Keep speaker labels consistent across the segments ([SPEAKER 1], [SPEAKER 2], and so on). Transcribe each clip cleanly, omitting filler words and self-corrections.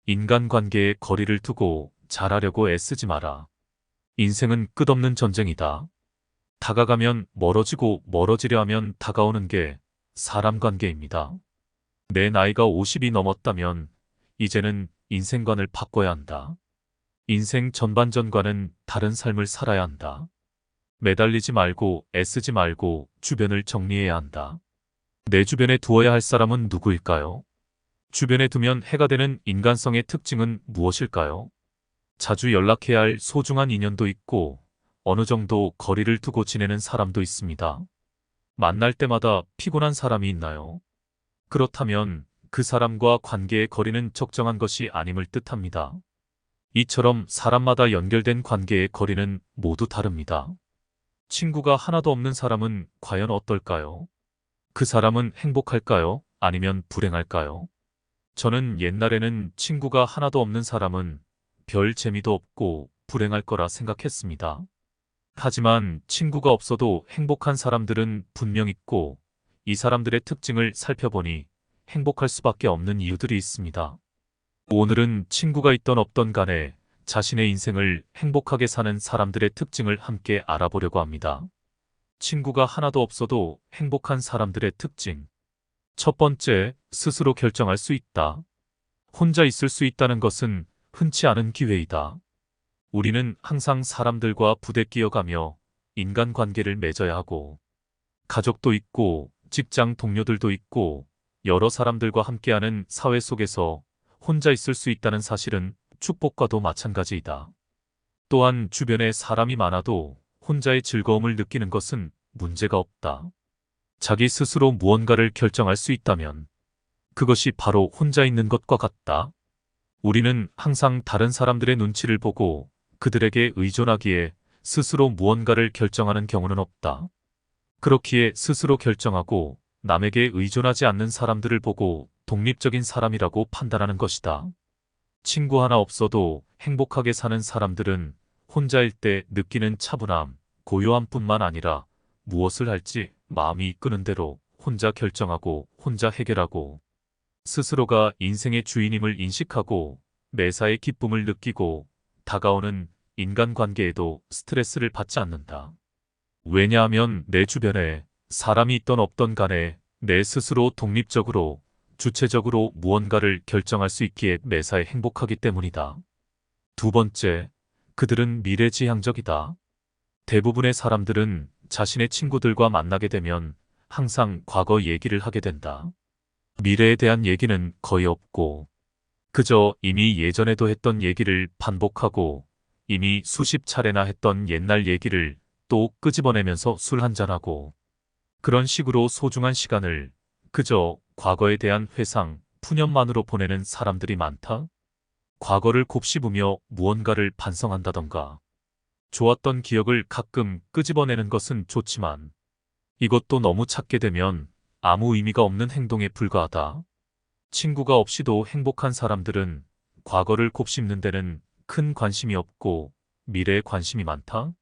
[SPEAKER 1] 인간관계에 거리를 두고 잘하려고 애쓰지 마라. 인생은 끝없는 전쟁이다. 다가가면 멀어지고 멀어지려 하면 다가오는 게 사람 관계입니다. 내 나이가 50이 넘었다면 이제는 인생관을 바꿔야 한다. 인생 전반전과는 다른 삶을 살아야 한다. 매달리지 말고 애쓰지 말고 주변을 정리해야 한다. 내 주변에 두어야 할 사람은 누구일까요? 주변에 두면 해가 되는 인간성의 특징은 무엇일까요? 자주 연락해야 할 소중한 인연도 있고 어느 정도 거리를 두고 지내는 사람도 있습니다. 만날 때마다 피곤한 사람이 있나요? 그렇다면 그 사람과 관계의 거리는 적정한 것이 아님을 뜻합니다. 이처럼 사람마다 연결된 관계의 거리는 모두 다릅니다. 친구가 하나도 없는 사람은 과연 어떨까요? 그 사람은 행복할까요? 아니면 불행할까요? 저는 옛날에는 친구가 하나도 없는 사람은 별 재미도 없고 불행할 거라 생각했습니다. 하지만 친구가 없어도 행복한 사람들은 분명 있고 이 사람들의 특징을 살펴보니 행복할 수밖에 없는 이유들이 있습니다. 오늘은 친구가 있던 없던 간에 자신의 인생을 행복하게 사는 사람들의 특징을 함께 알아보려고 합니다. 친구가 하나도 없어도 행복한 사람들의 특징. 첫 번째, 스스로 결정할 수 있다. 혼자 있을 수 있다는 것은 흔치 않은 기회이다. 우리는 항상 사람들과 부대끼어가며 인간관계를 맺어야 하고 가족도 있고 직장 동료들도 있고 여러 사람들과 함께하는 사회 속에서 혼자 있을 수 있다는 사실은 축복과도 마찬가지이다. 또한 주변에 사람이 많아도 혼자의 즐거움을 느끼는 것은 문제가 없다. 자기 스스로 무언가를 결정할 수 있다면 그것이 바로 혼자 있는 것과 같다. 우리는 항상 다른 사람들의 눈치를 보고 그들에게 의존하기에 스스로 무언가를 결정하는 경우는 없다. 그렇기에 스스로 결정하고 남에게 의존하지 않는 사람들을 보고 독립적인 사람이라고 판단하는 것이다. 친구 하나 없어도 행복하게 사는 사람들은 혼자일 때 느끼는 차분함, 고요함뿐만 아니라 무엇을 할지 마음이 이끄는 대로 혼자 결정하고 혼자 해결하고 스스로가 인생의 주인임을 인식하고 매사에 기쁨을 느끼고 다가오는 인간관계에도 스트레스를 받지 않는다. 왜냐하면 내 주변에 사람이 있던 없던 간에 내 스스로 독립적으로 주체적으로 무언가를 결정할 수 있기에 매사에 행복하기 때문이다. 두 번째, 그들은 미래지향적이다. 대부분의 사람들은 자신의 친구들과 만나게 되면 항상 과거 얘기를 하게 된다. 미래에 대한 얘기는 거의 없고 그저 이미 예전에도 했던 얘기를 반복하고 이미 수십 차례나 했던 옛날 얘기를 또 끄집어내면서 술 한잔하고 그런 식으로 소중한 시간을 그저 과거에 대한 회상, 푸념만으로 보내는 사람들이 많다. 과거를 곱씹으며 무언가를 반성한다던가 좋았던 기억을 가끔 끄집어내는 것은 좋지만 이것도 너무 찾게 되면 아무 의미가 없는 행동에 불과하다. 친구가 없이도 행복한 사람들은 과거를 곱씹는 데는 큰 관심이 없고 미래에 관심이 많다.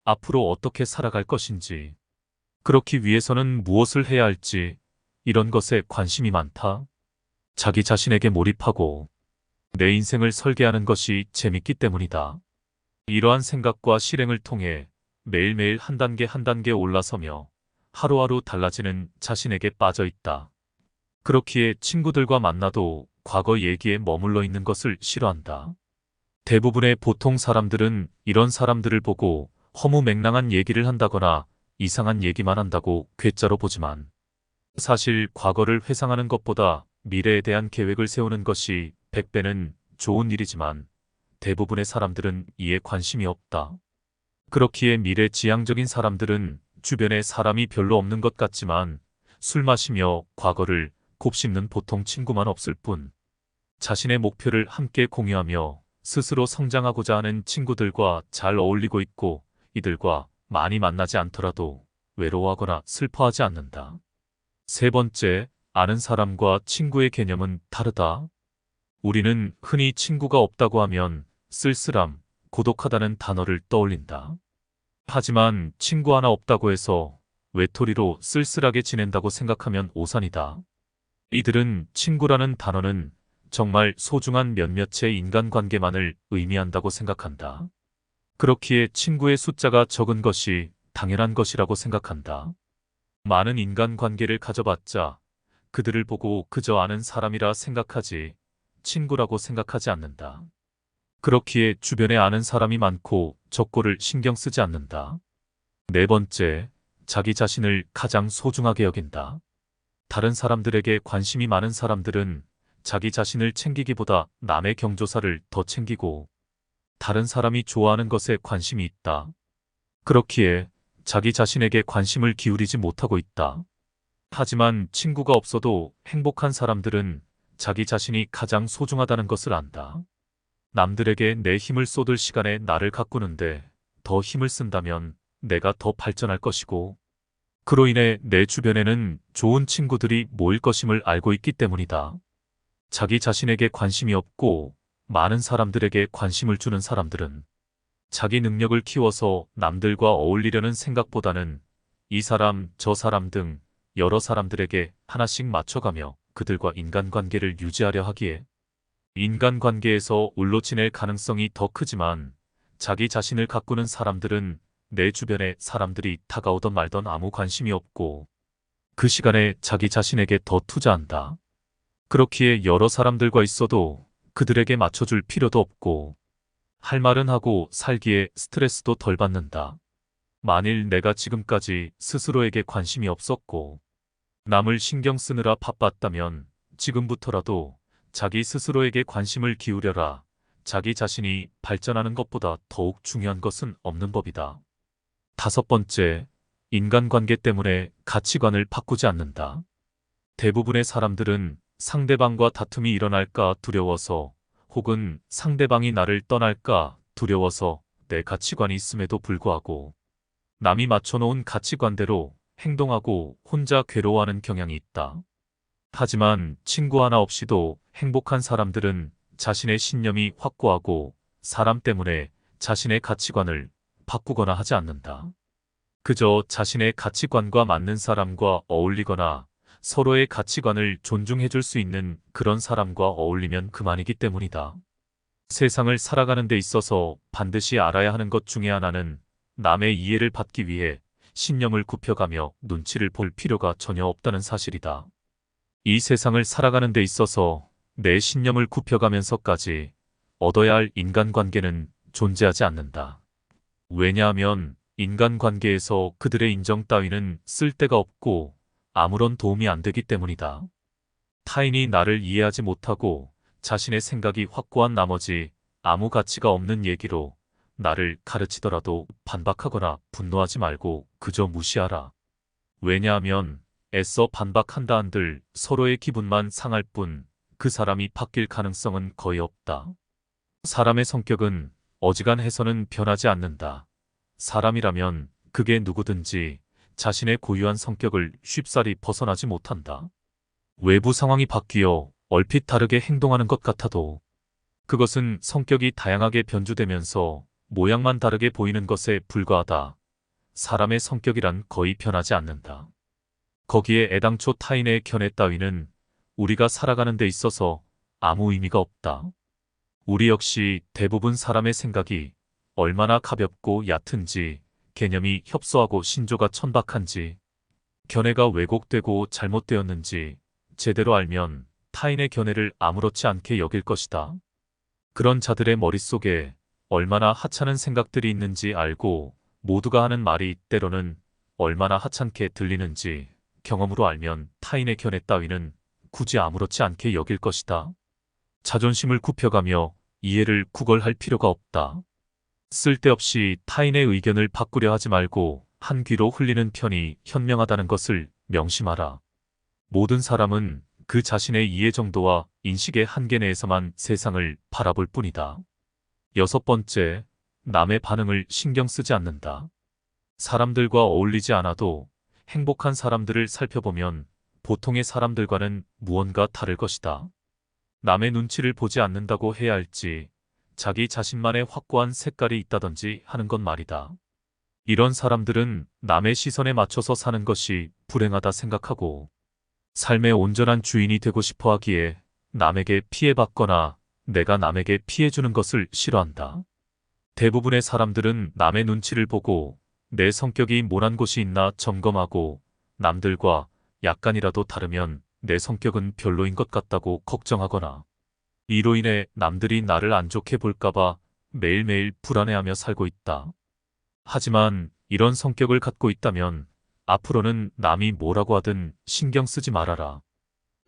[SPEAKER 1] 앞으로 어떻게 살아갈 것인지, 그렇기 위해서는 무엇을 해야 할지 이런 것에 관심이 많다. 자기 자신에게 몰입하고 내 인생을 설계하는 것이 재밌기 때문이다. 이러한 생각과 실행을 통해 매일매일 한 단계 한 단계 올라서며 하루하루 달라지는 자신에게 빠져 있다. 그렇기에 친구들과 만나도 과거 얘기에 머물러 있는 것을 싫어한다. 대부분의 보통 사람들은 이런 사람들을 보고 허무맹랑한 얘기를 한다거나 이상한 얘기만 한다고 괴짜로 보지만 사실 과거를 회상하는 것보다 미래에 대한 계획을 세우는 것이 100배는 좋은 일이지만 대부분의 사람들은 이에 관심이 없다. 그렇기에 미래지향적인 사람들은 주변에 사람이 별로 없는 것 같지만 술 마시며 과거를 곱씹는 보통 친구만 없을 뿐 자신의 목표를 함께 공유하며 스스로 성장하고자 하는 친구들과 잘 어울리고 있고 이들과 많이 만나지 않더라도 외로워하거나 슬퍼하지 않는다. 세 번째, 아는 사람과 친구의 개념은 다르다. 우리는 흔히 친구가 없다고 하면 쓸쓸함, 고독하다는 단어를 떠올린다. 하지만 친구 하나 없다고 해서 외톨이로 쓸쓸하게 지낸다고 생각하면 오산이다. 이들은 친구라는 단어는 정말 소중한 몇몇의 인간관계만을 의미한다고 생각한다. 그렇기에 친구의 숫자가 적은 것이 당연한 것이라고 생각한다. 많은 인간관계를 가져봤자 그들을 보고 그저 아는 사람이라 생각하지 친구라고 생각하지 않는다. 그렇기에 주변에 아는 사람이 많고 적고를 신경 쓰지 않는다. 네 번째, 자기 자신을 가장 소중하게 여긴다. 다른 사람들에게 관심이 많은 사람들은 자기 자신을 챙기기보다 남의 경조사를 더 챙기고 다른 사람이 좋아하는 것에 관심이 있다. 그렇기에 자기 자신에게 관심을 기울이지 못하고 있다. 하지만 친구가 없어도 행복한 사람들은 자기 자신이 가장 소중하다는 것을 안다. 남들에게 내 힘을 쏟을 시간에 나를 가꾸는데 더 힘을 쓴다면 내가 더 발전할 것이고 그로 인해 내 주변에는 좋은 친구들이 모일 것임을 알고 있기 때문이다. 자기 자신에게 관심이 없고 많은 사람들에게 관심을 주는 사람들은 자기 능력을 키워서 남들과 어울리려는 생각보다는 이 사람, 저 사람 등 여러 사람들에게 하나씩 맞춰가며 그들과 인간관계를 유지하려 하기에 인간관계에서 울로 지낼 가능성이 더 크지만 자기 자신을 가꾸는 사람들은 내 주변에 사람들이 다가오던 말던 아무 관심이 없고 그 시간에 자기 자신에게 더 투자한다. 그렇기에 여러 사람들과 있어도 그들에게 맞춰줄 필요도 없고 할 말은 하고 살기에 스트레스도 덜 받는다. 만일 내가 지금까지 스스로에게 관심이 없었고 남을 신경 쓰느라 바빴다면 지금부터라도 자기 스스로에게 관심을 기울여라. 자기 자신이 발전하는 것보다 더욱 중요한 것은 없는 법이다. 다섯 번째, 인간관계 때문에 가치관을 바꾸지 않는다. 대부분의 사람들은 상대방과 다툼이 일어날까 두려워서 혹은 상대방이 나를 떠날까 두려워서 내 가치관이 있음에도 불구하고 남이 맞춰놓은 가치관대로 행동하고 혼자 괴로워하는 경향이 있다. 하지만 친구 하나 없이도 행복한 사람들은 자신의 신념이 확고하고 사람 때문에 자신의 가치관을 바꾸거나 하지 않는다. 그저 자신의 가치관과 맞는 사람과 어울리거나 서로의 가치관을 존중해줄 수 있는 그런 사람과 어울리면 그만이기 때문이다. 세상을 살아가는 데 있어서 반드시 알아야 하는 것 중에 하나는 남의 이해를 받기 위해 신념을 굽혀가며 눈치를 볼 필요가 전혀 없다는 사실이다. 이 세상을 살아가는 데 있어서 내 신념을 굽혀가면서까지 얻어야 할 인간관계는 존재하지 않는다. 왜냐하면 인간관계에서 그들의 인정 따위는 쓸데가 없고 아무런 도움이 안 되기 때문이다. 타인이 나를 이해하지 못하고 자신의 생각이 확고한 나머지 아무 가치가 없는 얘기로 나를 가르치더라도 반박하거나 분노하지 말고 그저 무시하라. 왜냐하면 애써 반박한다 한들 서로의 기분만 상할 뿐 그 사람이 바뀔 가능성은 거의 없다. 사람의 성격은 어지간해서는 변하지 않는다. 사람이라면 그게 누구든지 자신의 고유한 성격을 쉽사리 벗어나지 못한다. 외부 상황이 바뀌어 얼핏 다르게 행동하는 것 같아도 그것은 성격이 다양하게 변주되면서 모양만 다르게 보이는 것에 불과하다. 사람의 성격이란 거의 변하지 않는다. 거기에 애당초 타인의 견해 따위는 우리가 살아가는 데 있어서 아무 의미가 없다. 우리 역시 대부분 사람의 생각이 얼마나 가볍고 얕은지, 개념이 협소하고 신조가 천박한지, 견해가 왜곡되고 잘못되었는지 제대로 알면 타인의 견해를 아무렇지 않게 여길 것이다. 그런 자들의 머릿속에 얼마나 하찮은 생각들이 있는지 알고 모두가 하는 말이 때로는 얼마나 하찮게 들리는지 경험으로 알면 타인의 견해 따위는 굳이 아무렇지 않게 여길 것이다. 자존심을 굽혀가며 이해를 구걸할 필요가 없다. 쓸데없이 타인의 의견을 바꾸려 하지 말고 한 귀로 흘리는 편이 현명하다는 것을 명심하라. 모든 사람은 그 자신의 이해 정도와 인식의 한계 내에서만 세상을 바라볼 뿐이다. 여섯 번째, 남의 반응을 신경 쓰지 않는다. 사람들과 어울리지 않아도 행복한 사람들을 살펴보면 보통의 사람들과는 무언가 다를 것이다. 남의 눈치를 보지 않는다고 해야 할지 자기 자신만의 확고한 색깔이 있다든지 하는 건 말이다. 이런 사람들은 남의 시선에 맞춰서 사는 것이 불행하다 생각하고 삶의 온전한 주인이 되고 싶어 하기에 남에게 피해받거나 내가 남에게 피해주는 것을 싫어한다. 대부분의 사람들은 남의 눈치를 보고 내 성격이 모난 곳이 있나 점검하고 남들과 약간이라도 다르면 내 성격은 별로인 것 같다고 걱정하거나 이로 인해 남들이 나를 안 좋게 볼까봐 매일매일 불안해하며 살고 있다. 하지만 이런 성격을 갖고 있다면 앞으로는 남이 뭐라고 하든 신경 쓰지 말아라.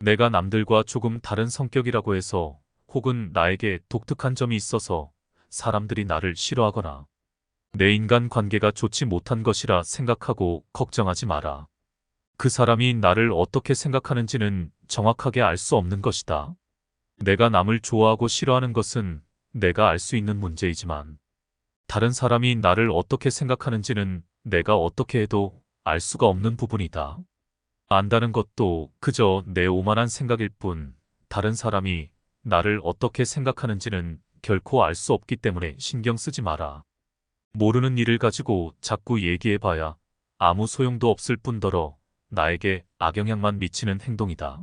[SPEAKER 1] 내가 남들과 조금 다른 성격이라고 해서 혹은 나에게 독특한 점이 있어서 사람들이 나를 싫어하거나 내 인간 관계가 좋지 못한 것이라 생각하고 걱정하지 마라. 그 사람이 나를 어떻게 생각하는지는 정확하게 알 수 없는 것이다. 내가 남을 좋아하고 싫어하는 것은 내가 알 수 있는 문제이지만 다른 사람이 나를 어떻게 생각하는지는 내가 어떻게 해도 알 수가 없는 부분이다. 안다는 것도 그저 내 오만한 생각일 뿐 다른 사람이 나를 어떻게 생각하는지는 결코 알 수 없기 때문에 신경 쓰지 마라. 모르는 일을 가지고 자꾸 얘기해봐야 아무 소용도 없을 뿐더러 나에게 악영향만 미치는 행동이다.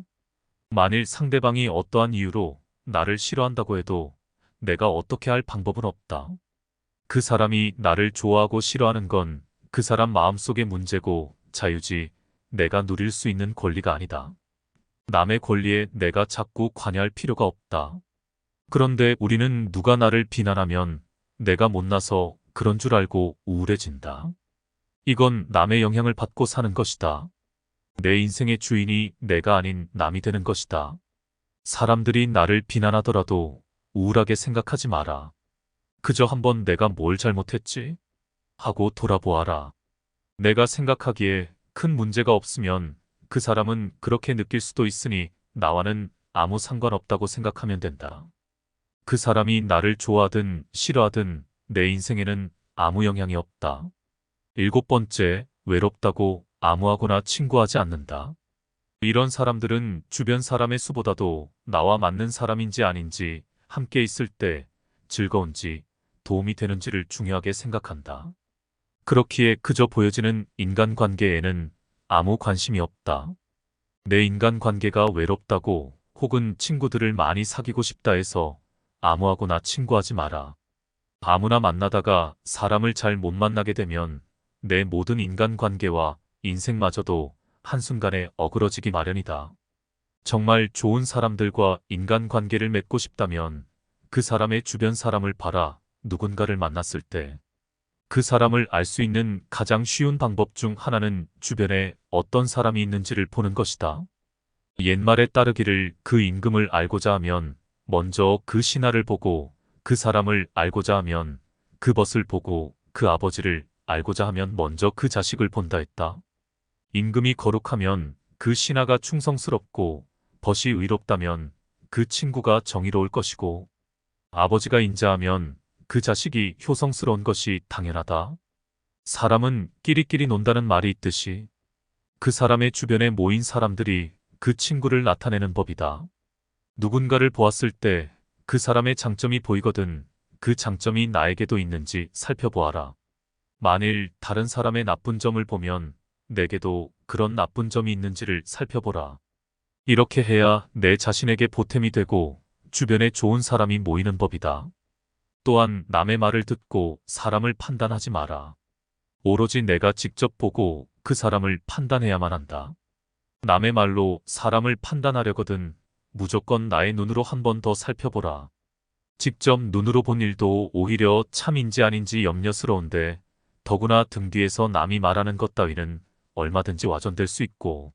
[SPEAKER 1] 만일 상대방이 어떠한 이유로 나를 싫어한다고 해도 내가 어떻게 할 방법은 없다. 그 사람이 나를 좋아하고 싫어하는 건 그 사람 마음속의 문제고 자유지 내가 누릴 수 있는 권리가 아니다. 남의 권리에 내가 자꾸 관여할 필요가 없다. 그런데 우리는 누가 나를 비난하면 내가 못나서 그런 줄 알고 우울해진다. 이건 남의 영향을 받고 사는 것이다. 내 인생의 주인이 내가 아닌 남이 되는 것이다. 사람들이 나를 비난하더라도 우울하게 생각하지 마라. 그저 한번 내가 뭘 잘못했지? 하고 돌아보아라. 내가 생각하기에 큰 문제가 없으면 그 사람은 그렇게 느낄 수도 있으니 나와는 아무 상관없다고 생각하면 된다. 그 사람이 나를 좋아하든 싫어하든 내 인생에는 아무 영향이 없다. 7번째, 외롭다고 아무하고나 친구하지 않는다. 이런 사람들은 주변 사람의 수보다도 나와 맞는 사람인지 아닌지 함께 있을 때 즐거운지 도움이 되는지를 중요하게 생각한다. 그렇기에 그저 보여지는 인간관계에는 아무 관심이 없다. 내 인간관계가 외롭다고 혹은 친구들을 많이 사귀고 싶다 해서 아무하고나 친구하지 마라. 아무나 만나다가 사람을 잘 못 만나게 되면 내 모든 인간관계와 인생마저도 한순간에 어그러지기 마련이다. 정말 좋은 사람들과 인간관계를 맺고 싶다면 그 사람의 주변 사람을 봐라. 누군가를 만났을 때 그 사람을 알 수 있는 가장 쉬운 방법 중 하나는 주변에 어떤 사람이 있는지를 보는 것이다. 옛말에 따르기를 그 임금을 알고자 하면 먼저 그 신하를 보고 그 사람을 알고자 하면 그 벗을 보고 그 아버지를 알고자 하면 먼저 그 자식을 본다 했다. 임금이 거룩하면 그 신하가 충성스럽고 벗이 의롭다면 그 친구가 정의로울 것이고 아버지가 인자하면 그 자식이 효성스러운 것이 당연하다. 사람은 끼리끼리 논다는 말이 있듯이 그 사람의 주변에 모인 사람들이 그 친구를 나타내는 법이다. 누군가를 보았을 때 그 사람의 장점이 보이거든 그 장점이 나에게도 있는지 살펴보아라. 만일 다른 사람의 나쁜 점을 보면 내게도 그런 나쁜 점이 있는지를 살펴보라. 이렇게 해야 내 자신에게 보탬이 되고 주변에 좋은 사람이 모이는 법이다. 또한 남의 말을 듣고 사람을 판단하지 마라. 오로지 내가 직접 보고 그 사람을 판단해야만 한다. 남의 말로 사람을 판단하려거든 무조건 나의 눈으로 한 번 더 살펴보라. 직접 눈으로 본 일도 오히려 참인지 아닌지 염려스러운데 더구나 등 뒤에서 남이 말하는 것 따위는 얼마든지 와전될 수 있고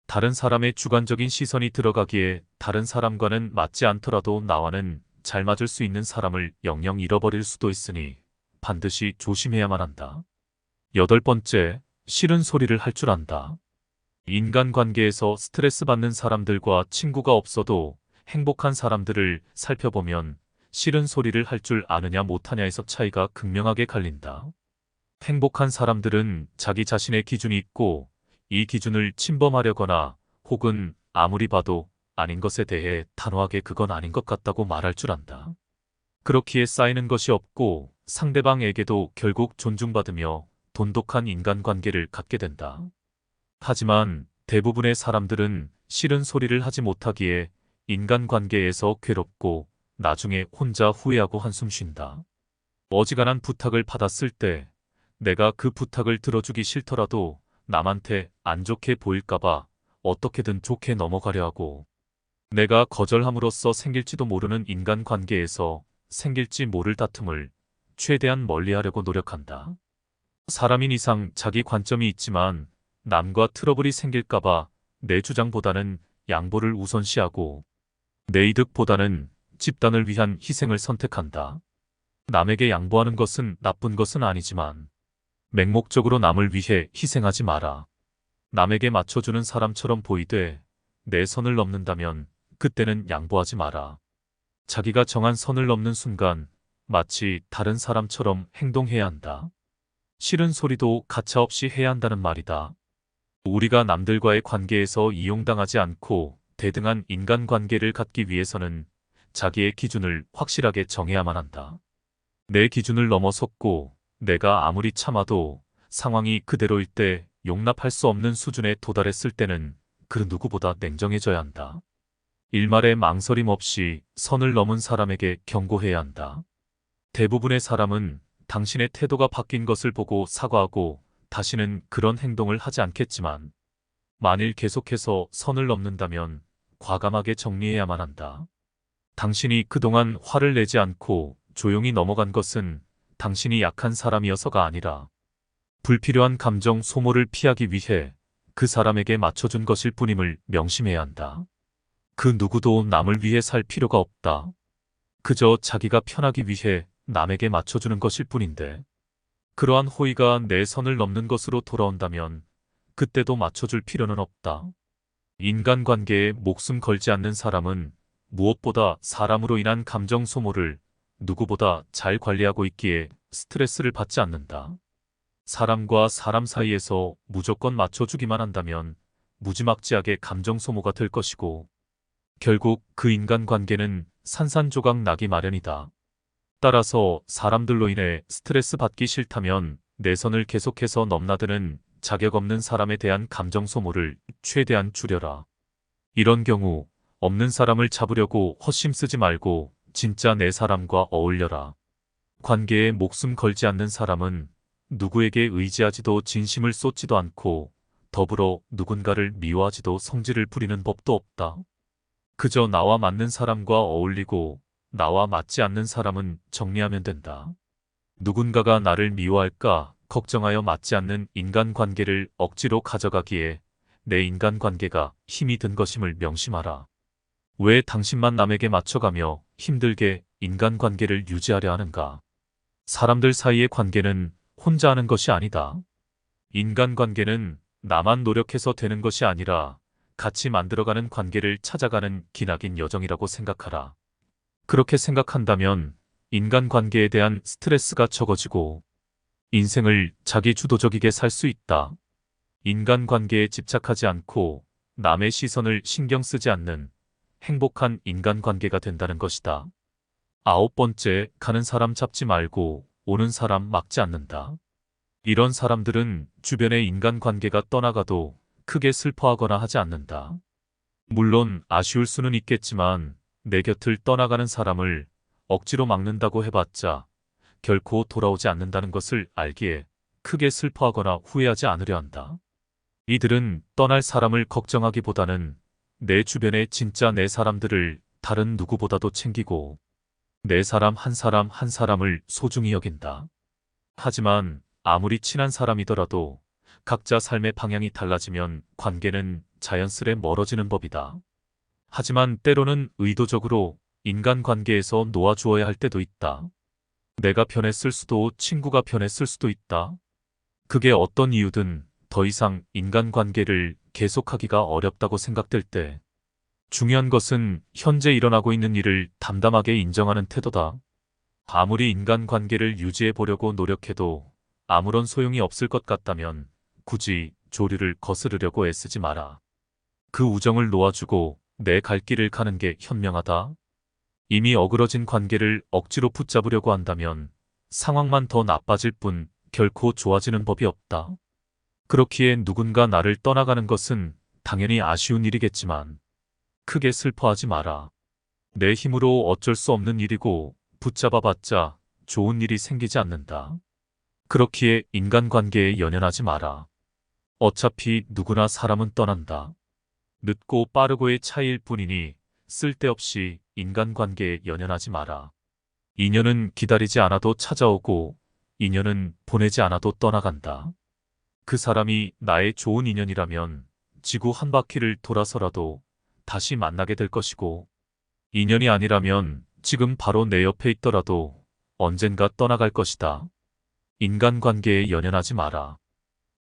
[SPEAKER 1] 다른 사람의 주관적인 시선이 들어가기에 다른 사람과는 맞지 않더라도 나와는 잘 맞을 수 있는 사람을 영영 잃어버릴 수도 있으니 반드시 조심해야만 한다. 8번째, 싫은 소리를 할 줄 안다. 인간관계에서 스트레스 받는 사람들과 친구가 없어도 행복한 사람들을 살펴보면 싫은 소리를 할 줄 아느냐 못하냐에서 차이가 극명하게 갈린다. 행복한 사람들은 자기 자신의 기준이 있고 이 기준을 침범하려거나 혹은 아무리 봐도 아닌 것에 대해 단호하게 그건 아닌 것 같다고 말할 줄 안다. 그렇기에 쌓이는 것이 없고 상대방에게도 결국 존중받으며 돈독한 인간관계를 갖게 된다. 하지만 대부분의 사람들은 싫은 소리를 하지 못하기에 인간관계에서 괴롭고 나중에 혼자 후회하고 한숨 쉰다. 어지간한 부탁을 받았을 때 내가 그 부탁을 들어주기 싫더라도 남한테 안 좋게 보일까봐 어떻게든 좋게 넘어가려 하고, 내가 거절함으로써 생길지도 모르는 인간관계에서 생길지 모를 다툼을 최대한 멀리하려고 노력한다. 사람인 이상 자기 관점이 있지만 남과 트러블이 생길까봐 내 주장보다는 양보를 우선시하고 내 이득보다는 집단을 위한 희생을 선택한다. 남에게 양보하는 것은 나쁜 것은 아니지만 맹목적으로 남을 위해 희생하지 마라. 남에게 맞춰주는 사람처럼 보이되 내 선을 넘는다면 그때는 양보하지 마라. 자기가 정한 선을 넘는 순간 마치 다른 사람처럼 행동해야 한다. 싫은 소리도 가차없이 해야 한다는 말이다. 우리가 남들과의 관계에서 이용당하지 않고 대등한 인간관계를 갖기 위해서는 자기의 기준을 확실하게 정해야만 한다. 내 기준을 넘어섰고 내가 아무리 참아도 상황이 그대로일 때 용납할 수 없는 수준에 도달했을 때는 그 누구보다 냉정해져야 한다. 일말의 망설임 없이 선을 넘은 사람에게 경고해야 한다. 대부분의 사람은 당신의 태도가 바뀐 것을 보고 사과하고 다시는 그런 행동을 하지 않겠지만, 만일 계속해서 선을 넘는다면 과감하게 정리해야만 한다. 당신이 그동안 화를 내지 않고 조용히 넘어간 것은 당신이 약한 사람이어서가 아니라 불필요한 감정 소모를 피하기 위해 그 사람에게 맞춰준 것일 뿐임을 명심해야 한다. 그 누구도 남을 위해 살 필요가 없다. 그저 자기가 편하기 위해 남에게 맞춰주는 것일 뿐인데, 그러한 호의가 내 선을 넘는 것으로 돌아온다면 그때도 맞춰줄 필요는 없다. 인간관계에 목숨 걸지 않는 사람은 무엇보다 사람으로 인한 감정 소모를 누구보다 잘 관리하고 있기에 스트레스를 받지 않는다. 사람과 사람 사이에서 무조건 맞춰주기만 한다면 무지막지하게 감정 소모가 될 것이고, 결국 그 인간관계는 산산조각 나기 마련이다. 따라서 사람들로 인해 스트레스 받기 싫다면 내 선을 계속해서 넘나드는 자격 없는 사람에 대한 감정 소모를 최대한 줄여라. 이런 경우 없는 사람을 잡으려고 헛심 쓰지 말고 진짜 내 사람과 어울려라. 관계에 목숨 걸지 않는 사람은 누구에게 의지하지도 진심을 쏟지도 않고 더불어 누군가를 미워하지도 성질을 부리는 법도 없다. 그저 나와 맞는 사람과 어울리고 나와 맞지 않는 사람은 정리하면 된다. 누군가가 나를 미워할까 걱정하여 맞지 않는 인간관계를 억지로 가져가기에 내 인간관계가 힘이 든 것임을 명심하라. 왜 당신만 남에게 맞춰가며 힘들게 인간관계를 유지하려 하는가? 사람들 사이의 관계는 혼자 하는 것이 아니다. 인간관계는 나만 노력해서 되는 것이 아니라 같이 만들어가는 관계를 찾아가는 기나긴 여정이라고 생각하라. 그렇게 생각한다면 인간관계에 대한 스트레스가 적어지고 인생을 자기 주도적이게 살 수 있다. 인간관계에 집착하지 않고 남의 시선을 신경 쓰지 않는 행복한 인간관계가 된다는 것이다. 9번째, 가는 사람 잡지 말고 오는 사람 막지 않는다. 이런 사람들은 주변의 인간관계가 떠나가도 크게 슬퍼하거나 하지 않는다. 물론 아쉬울 수는 있겠지만 내 곁을 떠나가는 사람을 억지로 막는다고 해봤자 결코 돌아오지 않는다는 것을 알기에 크게 슬퍼하거나 후회하지 않으려 한다. 이들은 떠날 사람을 걱정하기보다는 내 주변의 진짜 내 사람들을 다른 누구보다도 챙기고 내 사람 한 사람 한 사람을 소중히 여긴다. 하지만 아무리 친한 사람이더라도 각자 삶의 방향이 달라지면 관계는 자연스레 멀어지는 법이다. 하지만 때로는 의도적으로 인간관계에서 놓아주어야 할 때도 있다. 내가 변했을 수도 친구가 변했을 수도 있다. 그게 어떤 이유든 더 이상 인간관계를 계속하기가 어렵다고 생각될 때, 중요한 것은 현재 일어나고 있는 일을 담담하게 인정하는 태도다. 아무리 인간관계를 유지해 보려고 노력해도 아무런 소용이 없을 것 같다면 굳이 조류를 거스르려고 애쓰지 마라. 그 우정을 놓아주고 내 갈 길을 가는 게 현명하다. 이미 어그러진 관계를 억지로 붙잡으려고 한다면 상황만 더 나빠질 뿐 결코 좋아지는 법이 없다. 그렇기에 누군가 나를 떠나가는 것은 당연히 아쉬운 일이겠지만 크게 슬퍼하지 마라. 내 힘으로 어쩔 수 없는 일이고 붙잡아봤자 좋은 일이 생기지 않는다. 그렇기에 인간관계에 연연하지 마라. 어차피 누구나 사람은 떠난다. 늦고 빠르고의 차이일 뿐이니 쓸데없이 인간관계에 연연하지 마라. 인연은 기다리지 않아도 찾아오고 인연은 보내지 않아도 떠나간다. 그 사람이 나의 좋은 인연이라면 지구 한 바퀴를 돌아서라도 다시 만나게 될 것이고 인연이 아니라면 지금 바로 내 옆에 있더라도 언젠가 떠나갈 것이다. 인간관계에 연연하지 마라.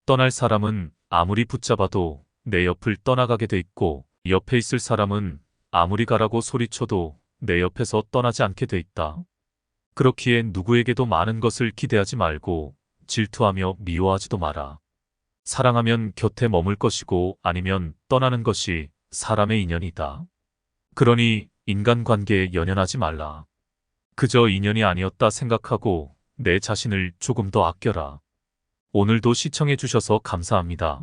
[SPEAKER 1] 떠날 사람은 아무리 붙잡아도 내 옆을 떠나가게 돼 있고 옆에 있을 사람은 아무리 가라고 소리쳐도 내 옆에서 떠나지 않게 돼 있다. 그렇기에 누구에게도 많은 것을 기대하지 말고 질투하며 미워하지도 마라. 사랑하면 곁에 머물 것이고 아니면 떠나는 것이 사람의 인연이다. 그러니 인간관계에 연연하지 말라. 그저 인연이 아니었다 생각하고 내 자신을 조금 더 아껴라. 오늘도 시청해 주셔서 감사합니다.